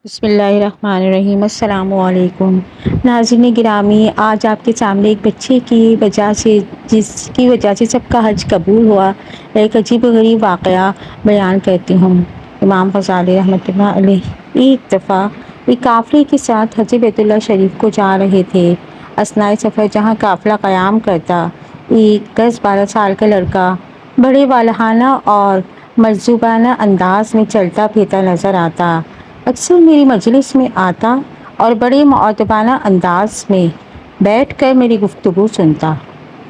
بسم اللہ الرحمن الرحیم۔ السلام علیکم ناظرین گرامی، آج آپ کے سامنے ایک بچے کی وجہ سے جس کی وجہ سے سب کا حج قبول ہوا ایک عجیب و غریب واقعہ بیان کرتی ہوں۔ امام غزالی رحمۃ اللہ علیہ ایک دفعہ ایک قافلے کے ساتھ حج بیت اللہ شریف کو جا رہے تھے۔ اثناء سفر جہاں قافلہ قیام کرتا، ایک 10-12 سال کا لڑکا بڑے والہانہ اور مجذوبانہ انداز میں چلتا پھرتا نظر آتا۔ اکثر میری مجلس میں آتا اور بڑے مؤدبانہ انداز میں بیٹھ کر میری گفتگو سنتا۔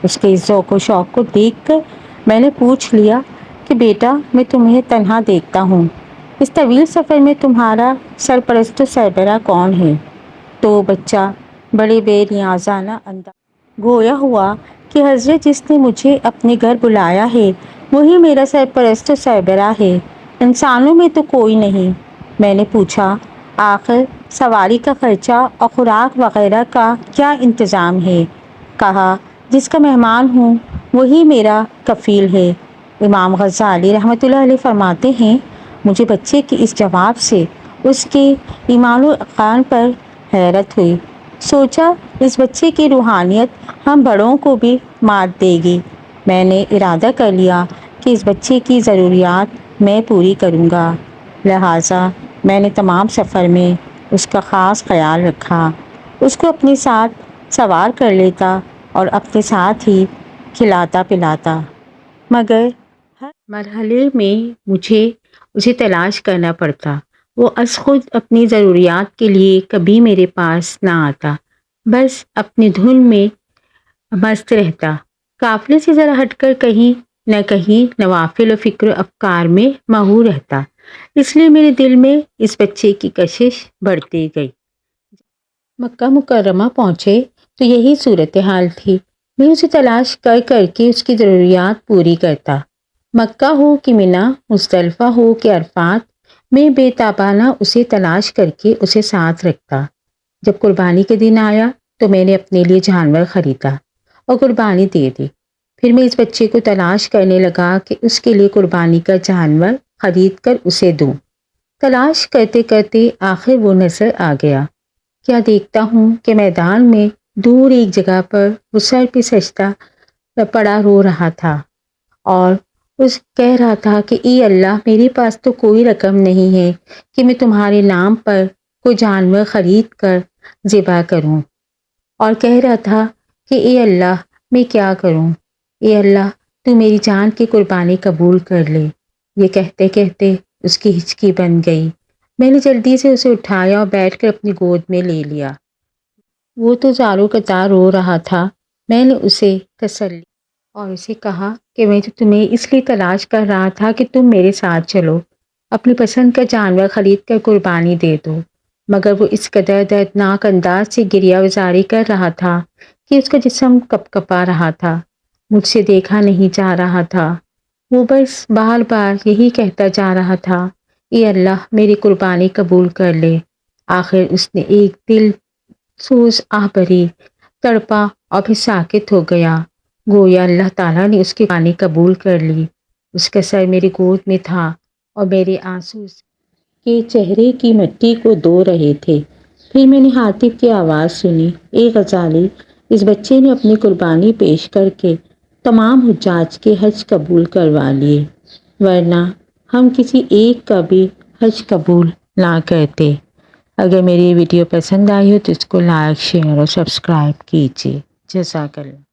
اس کے ذوق و شوق کو دیکھ کر میں نے پوچھ لیا کہ بیٹا، میں تمہیں تنہا دیکھتا ہوں، اس طویل سفر میں تمہارا سرپرست و سربراہ کون ہے؟ تو بچہ بڑے بے نیازانہ انداز گویا ہوا کہ حضرت جس نے مجھے اپنے گھر بلایا ہے وہی میرا سرپرست و سربراہ ہے، انسانوں میں تو کوئی نہیں۔ میں نے پوچھا، آخر سواری کا خرچہ اور خوراک وغیرہ کا کیا انتظام ہے؟ کہا، جس کا مہمان ہوں وہی میرا کفیل ہے۔ امام غزالی رحمۃ اللہ علیہ فرماتے ہیں، مجھے بچے کے اس جواب سے اس کے ایمان و یقین پر حیرت ہوئی۔ سوچا اس بچے کی روحانیت ہم بڑوں کو بھی مات دے گی۔ میں نے ارادہ کر لیا کہ اس بچے کی ضروریات میں پوری کروں گا، لہٰذا میں نے تمام سفر میں اس کا خاص خیال رکھا، اس کو اپنے ساتھ سوار کر لیتا اور اپنے ساتھ ہی کھلاتا پلاتا، مگر ہر مرحلے میں مجھے اسے تلاش کرنا پڑتا۔ وہ از خود اپنی ضروریات کے لیے کبھی میرے پاس نہ آتا، بس اپنی دھن میں مست رہتا، قافلے سے ذرا ہٹ کر کہیں نہ کہیں نوافل و فکر و افکار میں مہو رہتا۔ اس لیے میرے دل میں اس بچے کی کشش بڑھتی گئی۔ مکہ مکرمہ پہنچے تو یہی صورتحال تھی۔ میں اسے تلاش کر کر کے اس کی ضروریات پوری کرتا۔ مکہ ہو کہ منی، مزدلفہ ہو کہ عرفات، میں بے تابانہ اسے تلاش کر کے اسے ساتھ رکھتا۔ جب قربانی کے دن آیا تو میں نے اپنے لیے جانور خریدا اور قربانی دے دی۔ پھر میں اس بچے کو تلاش کرنے لگا کہ اس کے لیے قربانی کا جانور خرید کر اسے دوں۔ تلاش کرتے کرتے آخر وہ نظر آ گیا۔ کیا دیکھتا ہوں کہ میدان میں دور ایک جگہ پر وہ سر پہ سجدہ پڑا رو رہا تھا اور اس کہہ رہا تھا کہ اے اللہ، میرے پاس تو کوئی رقم نہیں ہے کہ میں تمہارے نام پر کوئی جانور خرید کر ذبح کروں، اور کہہ رہا تھا کہ اے اللہ، میں کیا کروں؟ اے اللہ، تو میری جان کی قربانی قبول کر لے۔ یہ کہتے کہتے اس کی ہچکی بن گئی۔ میں نے جلدی سے اسے اٹھایا اور بیٹھ کر اپنی گود میں لے لیا۔ وہ تو زاروں قطار رو رہا تھا۔ میں نے اسے تسلی اور اسے کہا کہ میں تو تمہیں اس لیے تلاش کر رہا تھا کہ تم میرے ساتھ چلو، اپنی پسند کا جانور خرید کر قربانی دے دو۔ مگر وہ اس قدر دردناک انداز سے گریہ وزاری کر رہا تھا کہ اس کا جسم کپ کپا رہا تھا، مجھ سے دیکھا نہیں جا رہا تھا۔ وہ بس بار بار یہی کہتا جا رہا تھا، اے اللہ، میری قربانی قبول کر لے۔ آخر اس نے ایک دل سوز آہ بھری تڑپا اور پھر ساکت ہو گیا، گویا اللہ تعالیٰ نے اس کی قربانی قبول کر لی۔ اس کا سر میری گود میں تھا اور میرے آنسو اس کے چہرے کی مٹی کو دھو رہے تھے۔ پھر میں نے ہاتف کی آواز سنی، اے غزالی، اس بچے نے اپنی قربانی پیش کر کے تمام حجاج کے حج قبول کروا لیے، ورنہ ہم کسی ایک کا بھی حج قبول نہ کرتے۔ اگر میری یہ ویڈیو پسند آئی ہو تو اس کو لائک، شیئر اور سبسکرائب کیجیے۔ جزاک اللہ۔